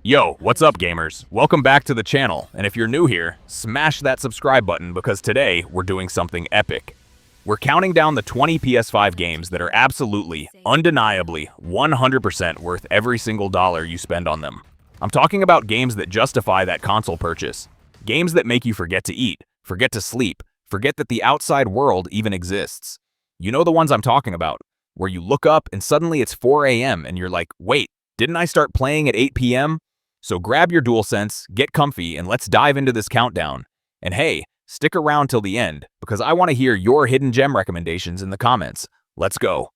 Yo, what's up gamers? Welcome back to the channel, and if you're new here, smash that subscribe button because today we're doing something epic. We're counting down the 20 PS5 games that are absolutely, undeniably, 100% worth every single dollar you spend on them. I'm talking about games that justify that console purchase. Games that make you forget to eat, forget to sleep, forget that the outside world even exists. You know the ones I'm talking about, where you look up and suddenly it's 4 a.m. and you're like, wait, didn't I start playing at 8 p.m.? So grab your DualSense, get comfy, and let's dive into this countdown. And hey, stick around till the end, because I want to hear your hidden gem recommendations in the comments. Let's go.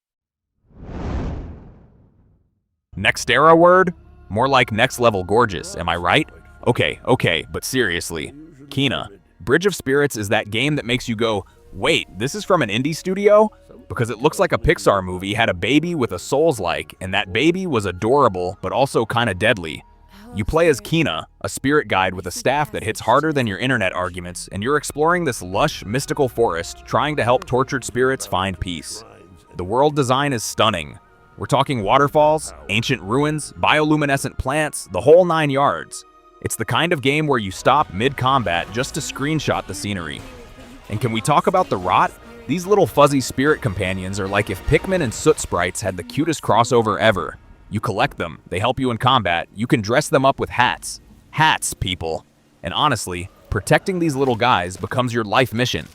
Next era word? More like next level gorgeous, am I right? Okay, but seriously. Kena, Bridge of Spirits is that game that makes you go, wait, this is from an indie studio? Because it looks like a Pixar movie had a baby with a Souls-like, and that baby was adorable, but also kinda deadly. You play as Kena, a spirit guide with a staff that hits harder than your internet arguments, and you're exploring this lush, mystical forest, trying to help tortured spirits find peace. The world design is stunning. We're talking waterfalls, ancient ruins, bioluminescent plants, the whole 9 yards. It's the kind of game where you stop mid-combat just to screenshot the scenery. And can we talk about the rot? These little fuzzy spirit companions are like if Pikmin and Soot Sprites had the cutest crossover ever. You collect them, they help you in combat, you can dress them up with hats. Hats, people. And honestly, protecting these little guys becomes your life mission.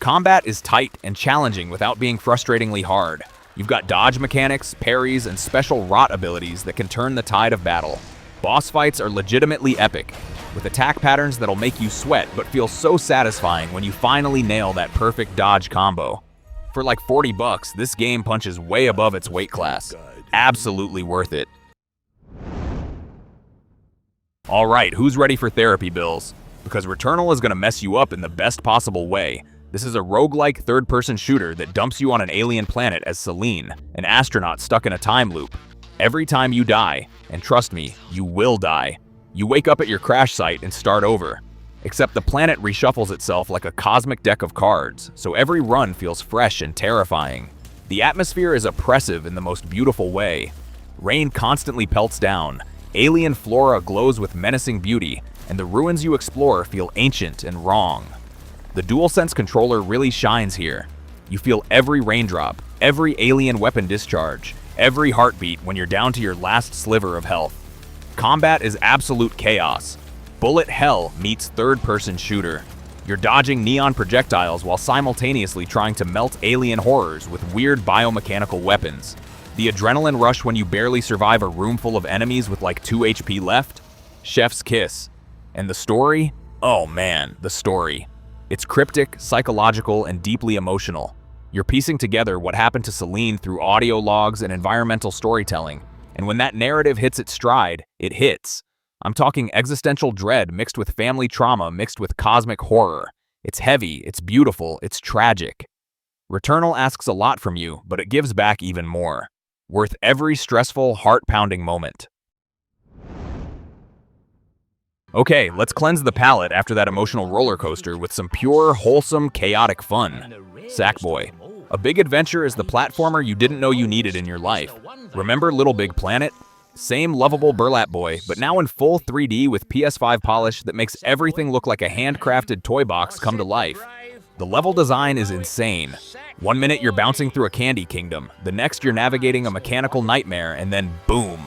Combat is tight and challenging without being frustratingly hard. You've got dodge mechanics, parries, and special rot abilities that can turn the tide of battle. Boss fights are legitimately epic, with attack patterns that'll make you sweat but feel so satisfying when you finally nail that perfect dodge combo. For like $40, this game punches way above its weight class. Absolutely worth it. Alright, who's ready for therapy bills? Because Returnal is gonna mess you up in the best possible way. This is a roguelike third-person shooter that dumps you on an alien planet as Celine, an astronaut stuck in a time loop. Every time you die, and trust me, you will die, you wake up at your crash site and start over. Except the planet reshuffles itself like a cosmic deck of cards, so every run feels fresh and terrifying. The atmosphere is oppressive in the most beautiful way. Rain constantly pelts down, alien flora glows with menacing beauty, and the ruins you explore feel ancient and wrong. The DualSense controller really shines here. You feel every raindrop, every alien weapon discharge, every heartbeat when you're down to your last sliver of health. Combat is absolute chaos. Bullet hell meets third-person shooter. You're dodging neon projectiles while simultaneously trying to melt alien horrors with weird biomechanical weapons. The adrenaline rush when you barely survive a room full of enemies with like 2 HP left? Chef's kiss. And the story? Oh man, the story. It's cryptic, psychological, and deeply emotional. You're piecing together what happened to Celine through audio logs and environmental storytelling, and when that narrative hits its stride, it hits. I'm talking existential dread mixed with family trauma mixed with cosmic horror. It's heavy, it's beautiful, it's tragic. Returnal asks a lot from you, but it gives back even more. Worth every stressful, heart-pounding moment. Okay, let's cleanse the palate after that emotional roller coaster with some pure, wholesome, chaotic fun. Sackboy. A big adventure is the platformer you didn't know you needed in your life. Remember Little Big Planet? Same lovable burlap boy, but now in full 3D with PS5 polish that makes everything look like a handcrafted toy box come to life. The level design is insane. 1 minute you're bouncing through a candy kingdom, the next you're navigating a mechanical nightmare, and then boom.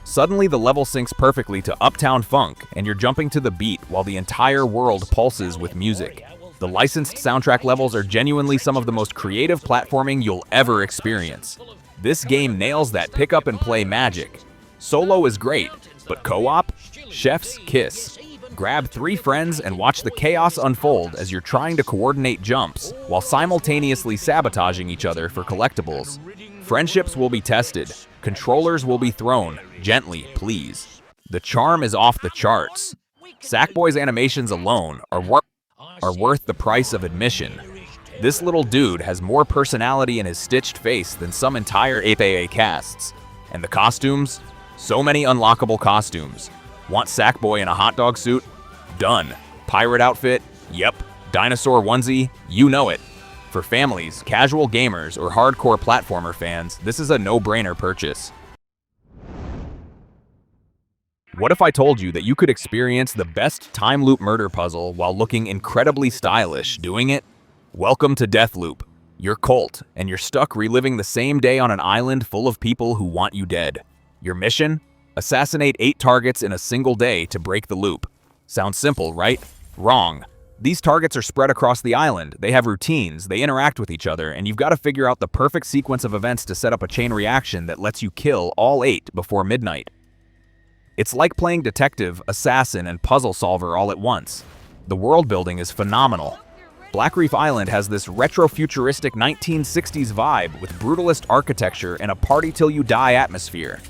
Suddenly the level syncs perfectly to Uptown Funk, and you're jumping to the beat while the entire world pulses with music. The licensed soundtrack levels are genuinely some of the most creative platforming you'll ever experience. This game nails that pick up and play magic. Solo is great, but co-op? Chef's kiss. Grab 3 friends and watch the chaos unfold as you're trying to coordinate jumps while simultaneously sabotaging each other for collectibles. Friendships will be tested. Controllers will be thrown. Gently, please. The charm is off the charts. Sackboy's animations alone are worth the price of admission. This little dude has more personality in his stitched face than some entire APA casts. And the costumes? So many unlockable costumes. Want Sackboy in a hot dog suit? Done. Pirate outfit? Yep. Dinosaur onesie? You know it. For families, casual gamers, or hardcore platformer fans, this is a no-brainer purchase. What if I told you that you could experience the best time loop murder puzzle while looking incredibly stylish doing it? Welcome to Deathloop. You're Colt, and you're stuck reliving the same day on an island full of people who want you dead. Your mission? Assassinate 8 targets in a single day to break the loop. Sounds simple, right? Wrong. These targets are spread across the island, they have routines, they interact with each other, and you've got to figure out the perfect sequence of events to set up a chain reaction that lets you kill all 8 before midnight. It's like playing detective, assassin, and puzzle solver all at once. The world building is phenomenal. Black Reef Island has this retro-futuristic 1960s vibe with brutalist architecture and a party-till-you-die atmosphere.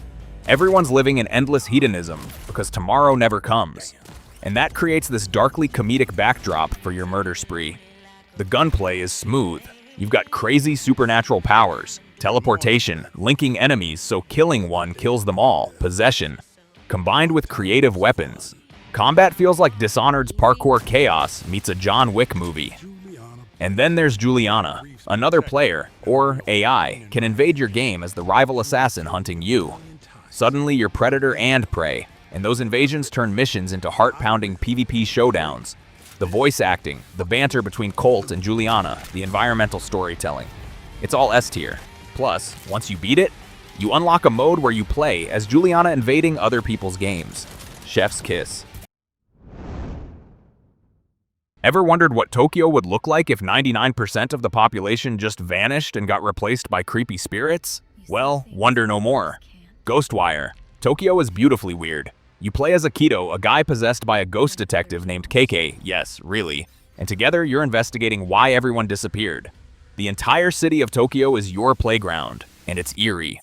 Everyone's living in endless hedonism because tomorrow never comes. And that creates this darkly comedic backdrop for your murder spree. The gunplay is smooth. You've got crazy supernatural powers, teleportation, linking enemies so killing one kills them all, possession, combined with creative weapons. Combat feels like Dishonored's parkour chaos meets a John Wick movie. And then there's Juliana. Another player, or AI, can invade your game as the rival assassin hunting you. Suddenly you're predator and prey, and those invasions turn missions into heart-pounding PvP showdowns. The voice acting, the banter between Colt and Juliana, the environmental storytelling. It's all S tier. Plus, once you beat it, you unlock a mode where you play as Juliana invading other people's games. Chef's kiss. Ever wondered what Tokyo would look like if 99% of the population just vanished and got replaced by creepy spirits? Well, wonder no more. Ghostwire. Tokyo is beautifully weird. You play as Akito, a guy possessed by a ghost detective named KK, yes, really, and together you're investigating why everyone disappeared. The entire city of Tokyo is your playground, and it's eerie.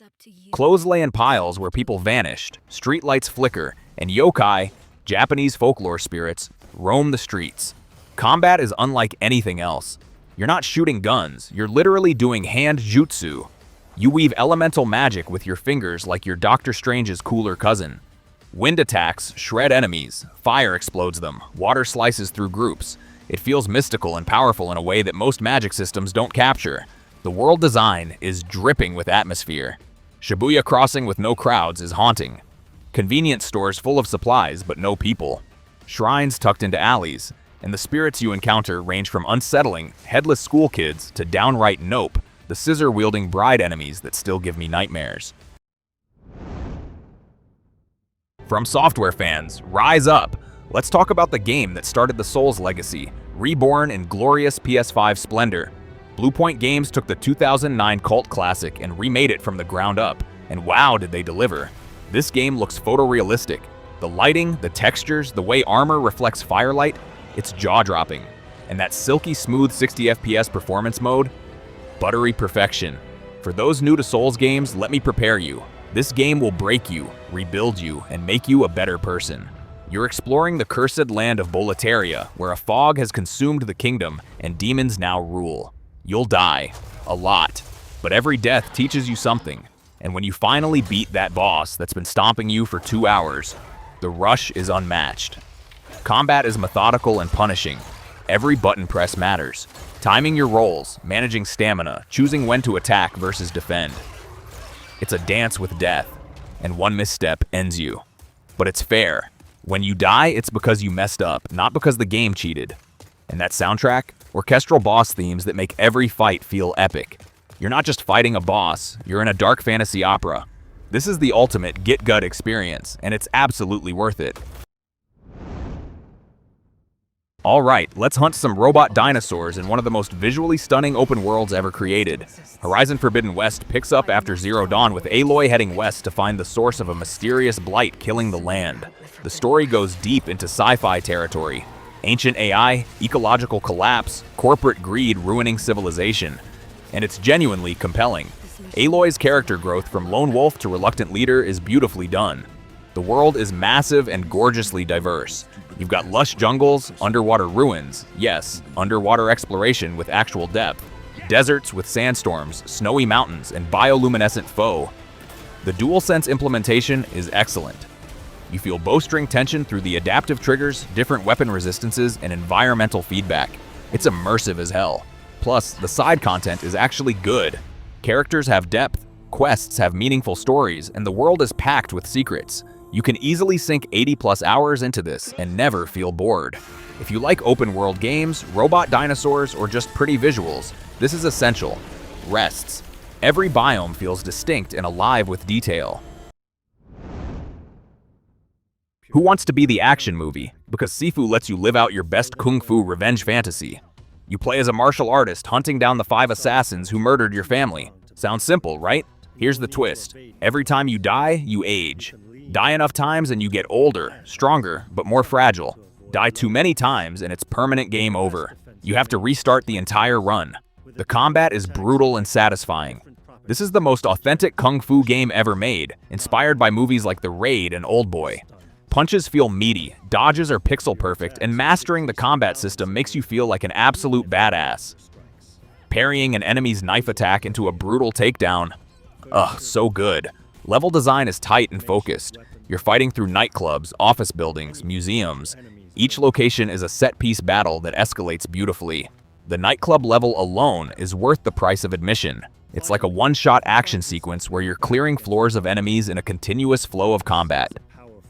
Clothes lay in piles where people vanished, streetlights flicker, and yokai, Japanese folklore spirits, roam the streets. Combat is unlike anything else. You're not shooting guns, you're literally doing hand jutsu. You weave elemental magic with your fingers like you're Doctor Strange's cooler cousin. Wind attacks shred enemies, fire explodes them, water slices through groups. It feels mystical and powerful in a way that most magic systems don't capture. The world design is dripping with atmosphere. Shibuya Crossing with no crowds is haunting. Convenience stores full of supplies but no people. Shrines tucked into alleys, and the spirits you encounter range from unsettling, headless school kids to downright nope, the scissor-wielding bride enemies that still give me nightmares. From Software fans, rise up! Let's talk about the game that started the Souls legacy, reborn in glorious PS5 splendor. Bluepoint Games took the 2009 cult classic and remade it from the ground up, and wow did they deliver. This game looks photorealistic. The lighting, the textures, the way armor reflects firelight, it's jaw-dropping. And that silky smooth 60 FPS performance mode? Buttery perfection. For those new to Souls games, let me prepare you. This game will break you, rebuild you, and make you a better person. You're exploring the cursed land of Boletaria, where a fog has consumed the kingdom and demons now rule. You'll die. A lot. But every death teaches you something. And when you finally beat that boss that's been stomping you for 2 hours, the rush is unmatched. Combat is methodical and punishing. Every button press matters. Timing your rolls, managing stamina, choosing when to attack versus defend. It's a dance with death, and one misstep ends you. But it's fair. When you die, it's because you messed up, not because the game cheated. And that soundtrack? Orchestral boss themes that make every fight feel epic. You're not just fighting a boss, you're in a dark fantasy opera. This is the ultimate get-gut experience, and it's absolutely worth it. Alright, let's hunt some robot dinosaurs in one of the most visually stunning open worlds ever created. Horizon Forbidden West picks up after Zero Dawn with Aloy heading west to find the source of a mysterious blight killing the land. The story goes deep into sci-fi territory. Ancient AI, ecological collapse, corporate greed ruining civilization. And it's genuinely compelling. Aloy's character growth from lone wolf to reluctant leader is beautifully done. The world is massive and gorgeously diverse. You've got lush jungles, underwater ruins, yes, underwater exploration with actual depth, deserts with sandstorms, snowy mountains, and bioluminescent foe. The DualSense implementation is excellent. You feel bowstring tension through the adaptive triggers, different weapon resistances, and environmental feedback. It's immersive as hell. Plus, the side content is actually good. Characters have depth, quests have meaningful stories, and the world is packed with secrets. You can easily sink 80+ hours into this and never feel bored. If you like open-world games, robot dinosaurs, or just pretty visuals, this is essential. Rests. Every biome feels distinct and alive with detail. Who wants to be the action movie? Because Sifu lets you live out your best kung fu revenge fantasy. You play as a martial artist hunting down the 5 assassins who murdered your family. Sounds simple, right? Here's the twist. Every time you die, you age. Die enough times and you get older, stronger, but more fragile. Die too many times and it's permanent game over. You have to restart the entire run. The combat is brutal and satisfying. This is the most authentic kung fu game ever made, inspired by movies like The Raid and Oldboy. Punches feel meaty, dodges are pixel perfect, and mastering the combat system makes you feel like an absolute badass. Parrying an enemy's knife attack into a brutal takedown. Ugh, so good. Level design is tight and focused. You're fighting through nightclubs, office buildings, museums. Each location is a set-piece battle that escalates beautifully. The nightclub level alone is worth the price of admission. It's like a one-shot action sequence where you're clearing floors of enemies in a continuous flow of combat.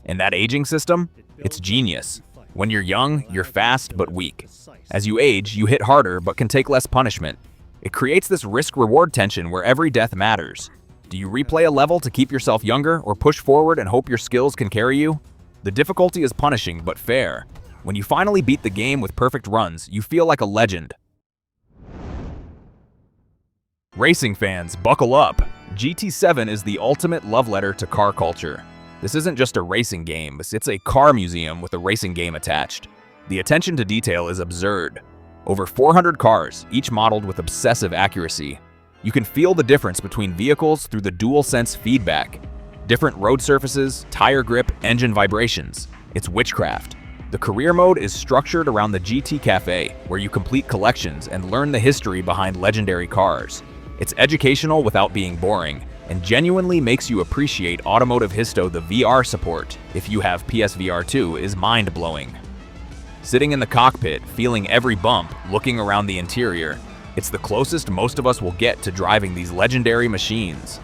And that aging system? It's genius. When you're young, you're fast but weak. As you age, you hit harder but can take less punishment. It creates this risk-reward tension where every death matters. Do you replay a level to keep yourself younger or push forward and hope your skills can carry you? The difficulty is punishing but fair. When you finally beat the game with perfect runs, you feel like a legend. Racing fans, buckle up! GT7 is the ultimate love letter to car culture. This isn't just a racing game, it's a car museum with a racing game attached. The attention to detail is absurd. Over 400 cars, each modeled with obsessive accuracy. You can feel the difference between vehicles through the DualSense feedback. Different road surfaces, tire grip, engine vibrations. It's witchcraft. The career mode is structured around the GT Cafe, where you complete collections and learn the history behind legendary cars. It's educational without being boring, and genuinely makes you appreciate automotive histo. The VR support, if you have PSVR 2, is mind-blowing. Sitting in the cockpit, feeling every bump, looking around the interior, it's the closest most of us will get to driving these legendary machines.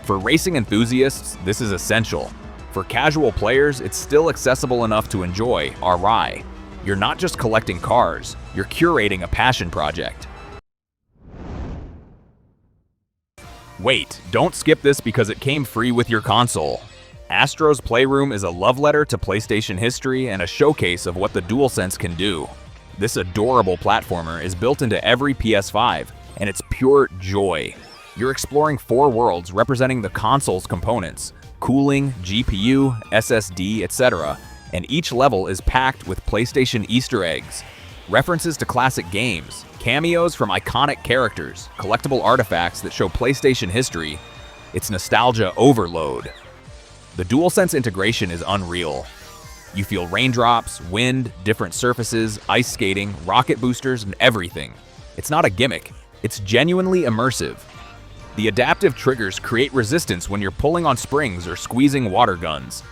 For racing enthusiasts, this is essential. For casual players, it's still accessible enough to enjoy RI. You're not just collecting cars, you're curating a passion project. Wait, don't skip this because it came free with your console. Astro's Playroom is a love letter to PlayStation history and a showcase of what the DualSense can do. This adorable platformer is built into every PS5, and it's pure joy. You're exploring 4 worlds representing the console's components: cooling, GPU, SSD, etc., and each level is packed with PlayStation Easter eggs, references to classic games, cameos from iconic characters, collectible artifacts that show PlayStation history. It's nostalgia overload. The DualSense integration is unreal. You feel raindrops, wind, different surfaces, ice skating, rocket boosters, and everything. It's not a gimmick, it's genuinely immersive. The adaptive triggers create resistance when you're pulling on springs or squeezing water guns.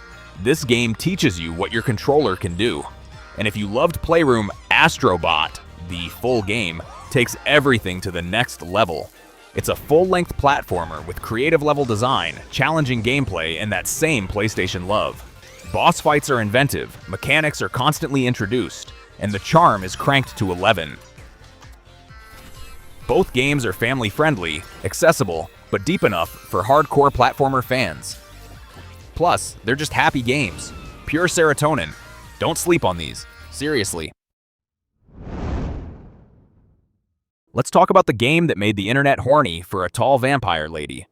This game teaches you what your controller can do. And if you loved Playroom, Astro, the full game, takes everything to the next level. It's a full-length platformer with creative level design, challenging gameplay, and that same PlayStation love. Boss fights are inventive, mechanics are constantly introduced, and the charm is cranked to 11. Both games are family-friendly, accessible, but deep enough for hardcore platformer fans. Plus, they're just happy games. Pure serotonin. Don't sleep on these. Seriously. Let's talk about the game that made the internet horny for a tall vampire lady.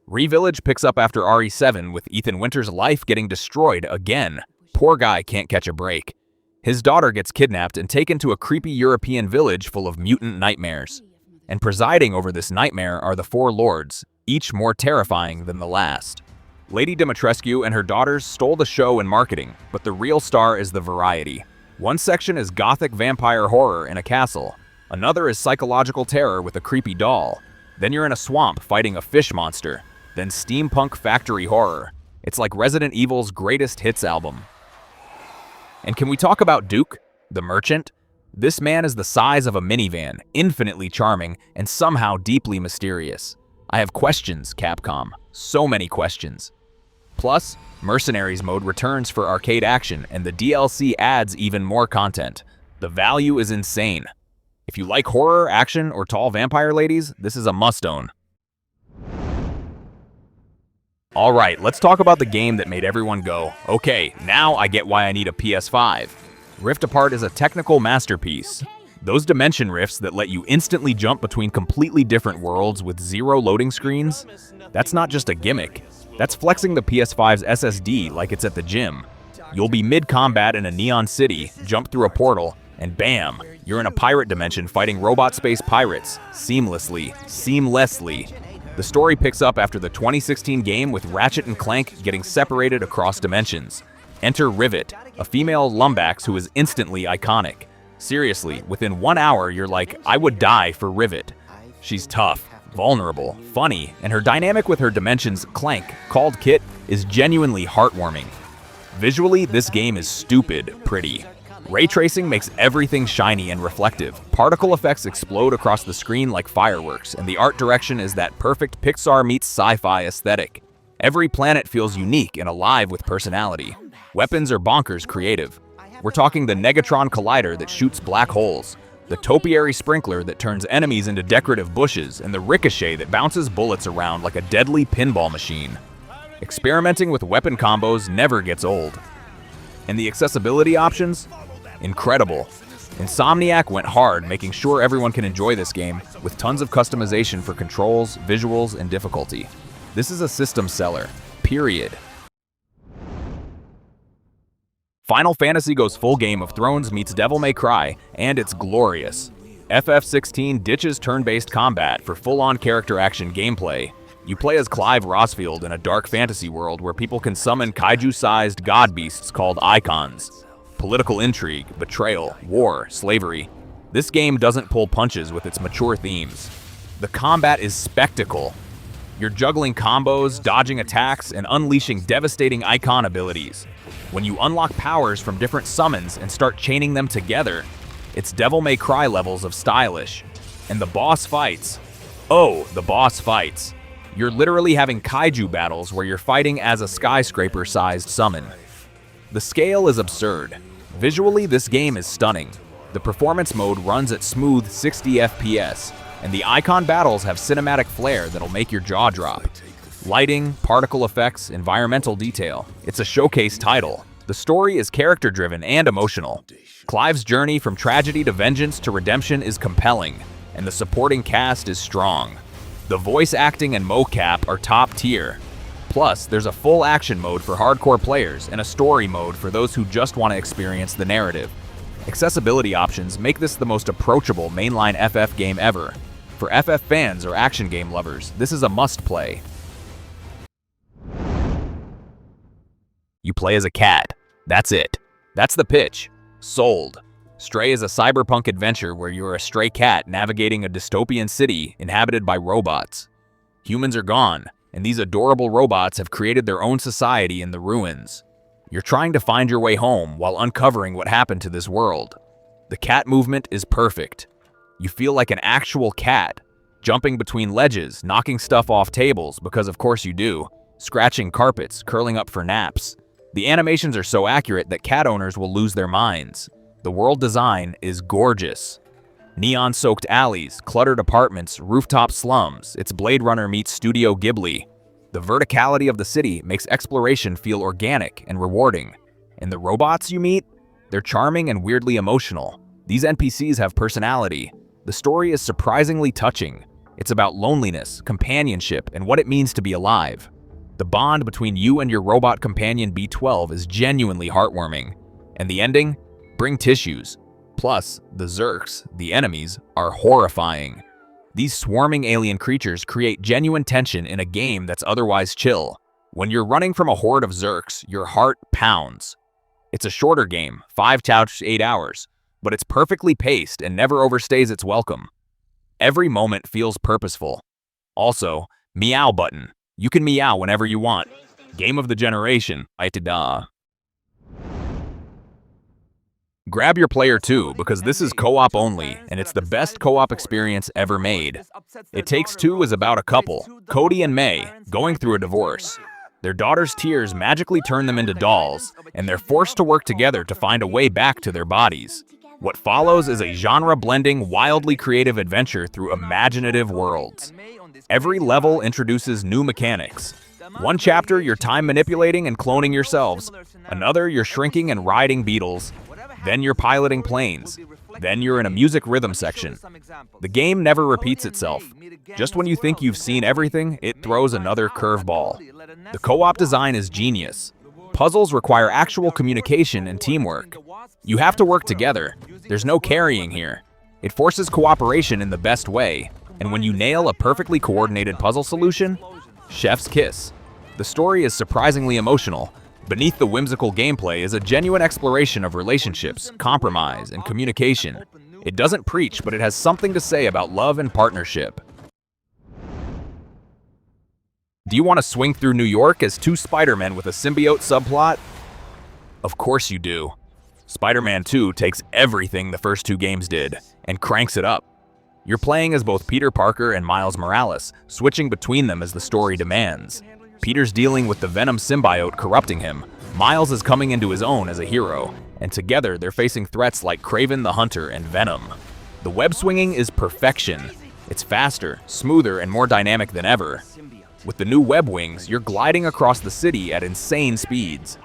ReVillage picks up after RE7 with Ethan Winter's life getting destroyed again. Poor guy can't catch a break. His daughter gets kidnapped and taken to a creepy European village full of mutant nightmares. And presiding over this nightmare are the 4 lords, each more terrifying than the last. Lady Dimitrescu and her daughters stole the show in marketing, but the real star is the variety. One section is gothic vampire horror in a castle. Another is psychological terror with a creepy doll. Then you're in a swamp fighting a fish monster. Then steampunk factory horror. It's like Resident Evil's greatest hits album. And can we talk about Duke, the merchant? This man is the size of a minivan, infinitely charming, and somehow deeply mysterious. I have questions, Capcom. So many questions. Plus, Mercenaries mode returns for arcade action, and the DLC adds even more content. The value is insane. If you like horror, action, or tall vampire ladies, this is a must-own. Alright, let's talk about the game that made everyone go, okay, now I get why I need a PS5. Rift Apart is a technical masterpiece. Those dimension rifts that let you instantly jump between completely different worlds with zero loading screens, that's not just a gimmick. That's flexing the PS5's SSD like it's at the gym. You'll be mid-combat in a neon city, jump through a portal, and bam, you're in a pirate dimension fighting robot space pirates, seamlessly. The story picks up after the 2016 game with Ratchet and Clank getting separated across dimensions. Enter Rivet, a female lumbax who is instantly iconic. Seriously, within 1 hour you're like, I would die for Rivet. She's tough, vulnerable, funny, and her dynamic with her dimension's Clank, called Kit, is genuinely heartwarming. Visually, this game is stupid pretty. Ray tracing makes everything shiny and reflective. Particle effects explode across the screen like fireworks, and the art direction is that perfect Pixar meets sci-fi aesthetic. Every planet feels unique and alive with personality. Weapons are bonkers creative. We're talking the Negatron Collider that shoots black holes, the topiary sprinkler that turns enemies into decorative bushes, and the ricochet that bounces bullets around like a deadly pinball machine. Experimenting with weapon combos never gets old. And the accessibility options? Incredible. Insomniac went hard making sure everyone can enjoy this game, with tons of customization for controls, visuals, and difficulty. This is a system seller, period. Final Fantasy goes full Game of Thrones meets Devil May Cry, and it's glorious. FF16 ditches turn-based combat for full-on character action gameplay. You play as Clive Rosfield in a dark fantasy world where people can summon kaiju-sized god beasts called icons. Political intrigue, betrayal, war, slavery. This game doesn't pull punches with its mature themes. The combat is spectacle. You're juggling combos, dodging attacks, and unleashing devastating icon abilities. When you unlock powers from different summons and start chaining them together, it's Devil May Cry levels of stylish. And the boss fights. Oh, the boss fights. You're literally having kaiju battles where you're fighting as a skyscraper-sized summon. The scale is absurd. Visually, this game is stunning. The performance mode runs at smooth 60 FPS, and the icon battles have cinematic flair that'll make your jaw drop. Lighting, particle effects, environmental detail. It's a showcase title. The story is character-driven and emotional. Clive's journey from tragedy to vengeance to redemption is compelling, and the supporting cast is strong. The voice acting and mocap are top tier. Plus, there's a full action mode for hardcore players and a story mode for those who just want to experience the narrative. Accessibility options make this the most approachable mainline FF game ever. For FF fans or action game lovers, this is a must-play. You play as a cat. That's it. That's the pitch. Sold. Stray is a cyberpunk adventure where you're a stray cat navigating a dystopian city inhabited by robots. Humans are gone, and these adorable robots have created their own society in the ruins. You're trying to find your way home while uncovering what happened to this world. The cat movement is perfect. You feel like an actual cat, jumping between ledges, knocking stuff off tables, because of course you do, scratching carpets, curling up for naps. The animations are so accurate that cat owners will lose their minds. The world design is gorgeous. Neon-soaked alleys, cluttered apartments, rooftop slums. It's Blade Runner meets Studio Ghibli. The verticality of the city makes exploration feel organic and rewarding. And the robots you meet? They're charming and weirdly emotional. These NPCs have personality. The story is surprisingly touching. It's about loneliness, companionship, and what it means to be alive. The bond between you and your robot companion B12 is genuinely heartwarming. And the ending? Bring tissues. Plus, the Zerks, the enemies, are horrifying. These swarming alien creatures create genuine tension in a game that's otherwise chill. When you're running from a horde of Zerks, your heart pounds. It's a shorter game, 5 to 8 hours, but it's perfectly paced and never overstays its welcome. Every moment feels purposeful. Also, meow button. You can meow whenever you want. Game of the generation. Grab your player too, because this is co-op only, and it's the best co-op experience ever made. It Takes Two is about a couple, Cody and May, going through a divorce. Their daughter's tears magically turn them into dolls, and they're forced to work together to find a way back to their bodies. What follows is a genre-blending, wildly creative adventure through imaginative worlds. Every level introduces new mechanics. One chapter, you're time manipulating and cloning yourselves. Another, you're shrinking and riding beetles. Then you're piloting planes. Then you're in a music rhythm section. The game never repeats itself. Just when you think you've seen everything, it throws another curveball. The co-op design is genius. Puzzles require actual communication and teamwork. You have to work together. There's no carrying here. It forces cooperation in the best way. And when you nail a perfectly coordinated puzzle solution, chef's kiss. The story is surprisingly emotional. Beneath the whimsical gameplay is a genuine exploration of relationships, compromise, and communication. It doesn't preach, but it has something to say about love and partnership. Do you want to swing through New York as two Spider-Men with a symbiote subplot? Of course you do. Spider-Man 2 takes everything the first two games did and cranks it up. You're playing as both Peter Parker and Miles Morales, switching between them as the story demands. Peter's dealing with the Venom symbiote corrupting him. Miles is coming into his own as a hero, and together they're facing threats like Kraven the Hunter and Venom. The web swinging is perfection. It's faster, smoother, and more dynamic than ever. With the new web wings, you're gliding across the city at insane speeds.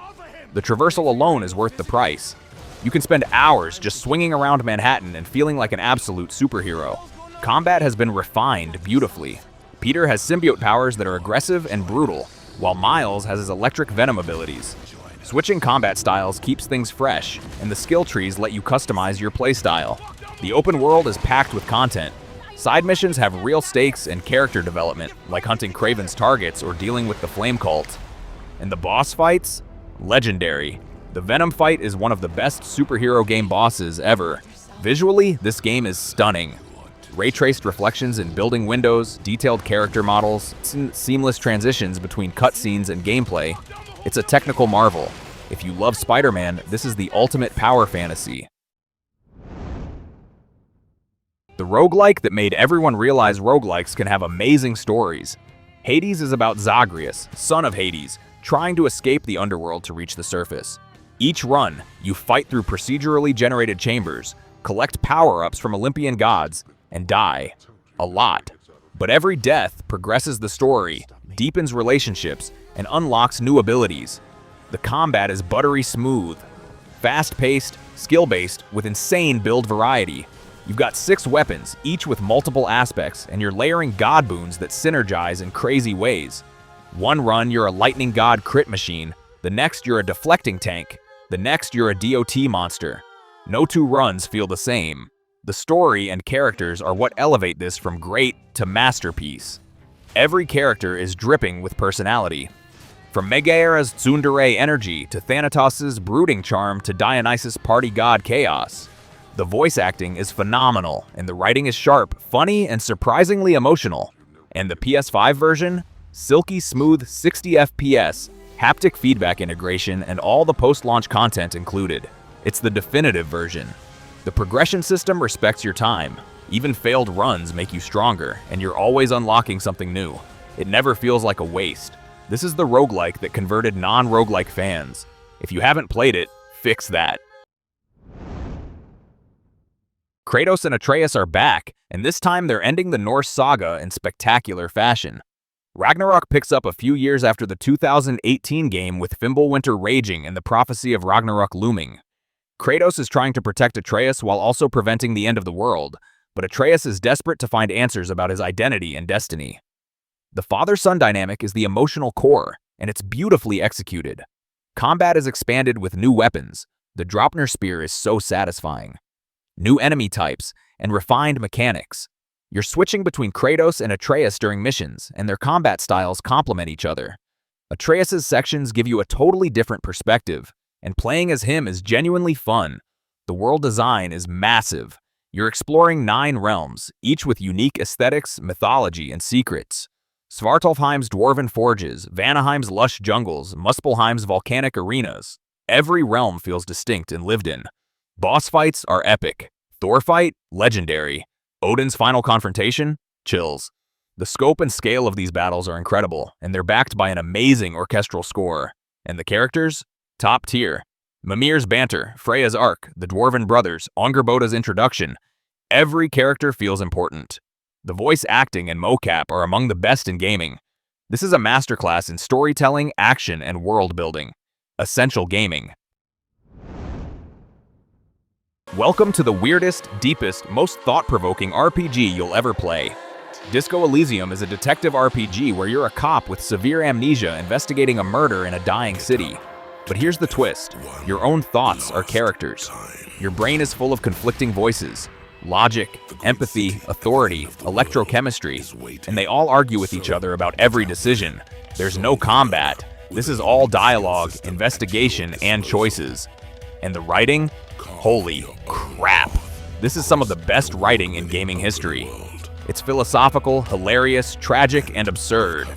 The traversal alone is worth the price. You can spend hours just swinging around Manhattan and feeling like an absolute superhero. Combat has been refined beautifully. Peter has symbiote powers that are aggressive and brutal, while Miles has his electric venom abilities. Switching combat styles keeps things fresh, and the skill trees let you customize your playstyle. The open world is packed with content. Side missions have real stakes and character development, like hunting Kraven's targets or dealing with the Flame Cult. And the boss fights? Legendary. The Venom fight is one of the best superhero game bosses ever. Visually, this game is stunning. Ray-traced reflections in building windows, detailed character models, seamless transitions between cutscenes and gameplay. It's a technical marvel. If you love Spider-Man, this is the ultimate power fantasy. The roguelike that made everyone realize roguelikes can have amazing stories. Hades is about Zagreus, son of Hades, trying to escape the underworld to reach the surface. Each run, you fight through procedurally generated chambers, collect power-ups from Olympian gods, and die. A lot. But every death progresses the story, deepens relationships, and unlocks new abilities. The combat is buttery smooth, fast-paced, skill-based, with insane build variety. You've got 6 weapons, each with multiple aspects, and you're layering god boons that synergize in crazy ways. One run, you're a lightning god crit machine. The next, you're a deflecting tank. The next, you're a DOT monster. No two runs feel the same. The story and characters are what elevate this from great to masterpiece. Every character is dripping with personality. From Megaera's tsundere energy to Thanatos' brooding charm to Dionysus' party god chaos. The voice acting is phenomenal, and the writing is sharp, funny, and surprisingly emotional. And the PS5 version? Silky smooth 60 FPS, haptic feedback integration, and all the post-launch content included. It's the definitive version. The progression system respects your time. Even failed runs make you stronger, and you're always unlocking something new. It never feels like a waste. This is the roguelike that converted non-roguelike fans. If you haven't played it, fix that. Kratos and Atreus are back, and this time they're ending the Norse saga in spectacular fashion. Ragnarok picks up a few years after the 2018 game, with Fimbulwinter raging and the prophecy of Ragnarok looming. Kratos is trying to protect Atreus while also preventing the end of the world, but Atreus is desperate to find answers about his identity and destiny. The father-son dynamic is the emotional core, and it's beautifully executed. Combat is expanded with new weapons. The Draupnir spear is so satisfying. New enemy types, and refined mechanics. You're switching between Kratos and Atreus during missions, and their combat styles complement each other. Atreus' sections give you a totally different perspective, and playing as him is genuinely fun. The world design is massive. You're exploring 9 realms, each with unique aesthetics, mythology, and secrets. Svartalfheim's dwarven forges, Vanaheim's lush jungles, Muspelheim's volcanic arenas. Every realm feels distinct and lived in. Boss fights are epic. Thor fight? Legendary. Odin's final confrontation? Chills. The scope and scale of these battles are incredible, and they're backed by an amazing orchestral score. And the characters? Top tier. Mimir's banter, Freya's arc, the Dwarven brothers, Angerboda's introduction. Every character feels important. The voice acting and mocap are among the best in gaming. This is a masterclass in storytelling, action, and world building. Essential gaming. Welcome to the weirdest, deepest, most thought-provoking RPG you'll ever play. Disco Elysium is a detective RPG where you're a cop with severe amnesia investigating a murder in a dying city. But here's the twist. Your own thoughts are characters. Your brain is full of conflicting voices. Logic, empathy, authority, electrochemistry, and they all argue with each other about every decision. There's no combat. This is all dialogue, investigation, and choices. And the writing? Holy crap. This is some of the best writing in gaming history. It's philosophical, hilarious, tragic, and absurd.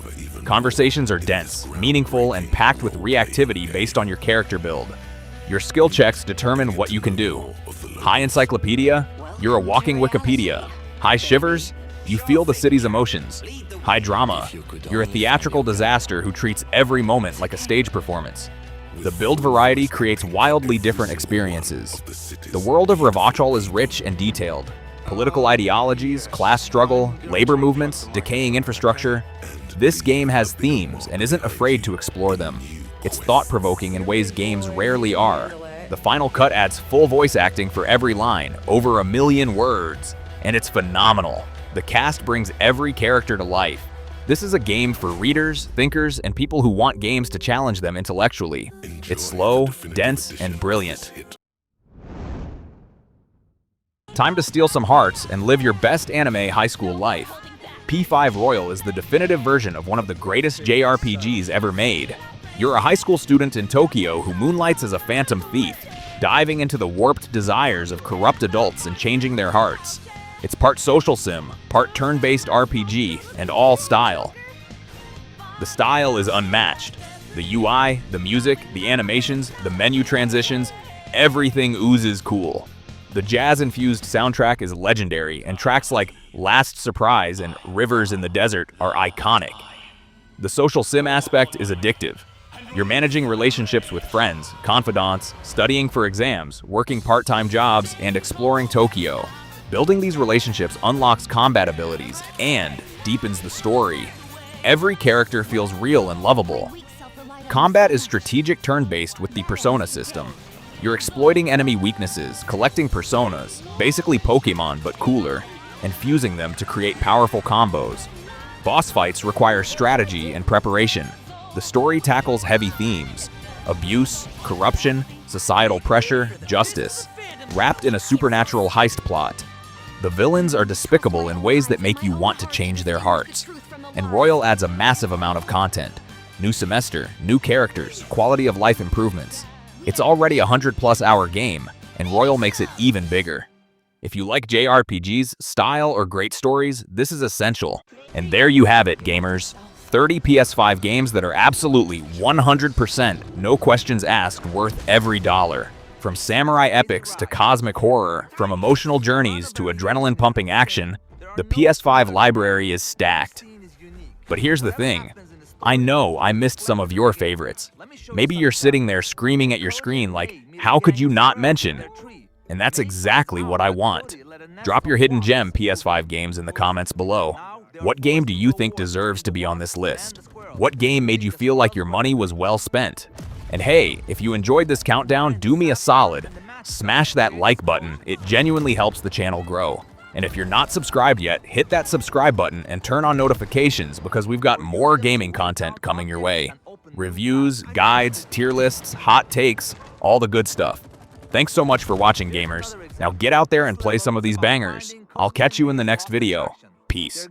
Conversations are dense, meaningful, and packed with reactivity based on your character build. Your skill checks determine what you can do. High encyclopedia? You're a walking Wikipedia. High shivers? You feel the city's emotions. High drama? You're a theatrical disaster who treats every moment like a stage performance. The build variety creates wildly different experiences. The world of Returnal is rich and detailed. Political ideologies, class struggle, labor movements, decaying infrastructure. This game has themes and isn't afraid to explore them. It's thought-provoking in ways games rarely are. The final cut adds full voice acting for every line, over 1 million words, and it's phenomenal. The cast brings every character to life. This is a game for readers, thinkers, and people who want games to challenge them intellectually. It's slow, dense, and brilliant. Time to steal some hearts and live your best anime high school life. P5 Royal is the definitive version of one of the greatest JRPGs ever made. You're a high school student in Tokyo who moonlights as a phantom thief, diving into the warped desires of corrupt adults and changing their hearts. It's part social sim, part turn-based RPG, and all style. The style is unmatched. The UI, the music, the animations, the menu transitions, everything oozes cool. The jazz-infused soundtrack is legendary, and tracks like Last Surprise and Rivers in the Desert are iconic. The social sim aspect is addictive. You're managing relationships with friends, confidants, studying for exams, working part-time jobs, and exploring Tokyo. Building these relationships unlocks combat abilities and deepens the story. Every character feels real and lovable. Combat is strategic turn-based with the Persona system. You're exploiting enemy weaknesses, collecting personas, basically Pokemon but cooler, and fusing them to create powerful combos. Boss fights require strategy and preparation. The story tackles heavy themes: abuse, corruption, societal pressure, justice, wrapped in a supernatural heist plot. The villains are despicable in ways that make you want to change their hearts. And Royal adds a massive amount of content. New semester, new characters, quality of life improvements. It's already a 100+ hour game, and Royal makes it even bigger. If you like JRPGs, style, or great stories, this is essential. And there you have it, gamers. 30 PS5 games that are absolutely 100%, no questions asked, worth every dollar. From samurai epics to cosmic horror, from emotional journeys to adrenaline-pumping action, the PS5 library is stacked. But here's the thing. I know I missed some of your favorites. Maybe you're sitting there screaming at your screen like, how could you not mention? And that's exactly what I want. Drop your hidden gem PS5 games in the comments below. What game do you think deserves to be on this list? What game made you feel like your money was well spent? And hey, if you enjoyed this countdown, do me a solid. Smash that like button, it genuinely helps the channel grow. And if you're not subscribed yet, hit that subscribe button and turn on notifications because we've got more gaming content coming your way. Reviews, guides, tier lists, hot takes, all the good stuff. Thanks so much for watching, gamers. Now get out there and play some of these bangers. I'll catch you in the next video. Peace.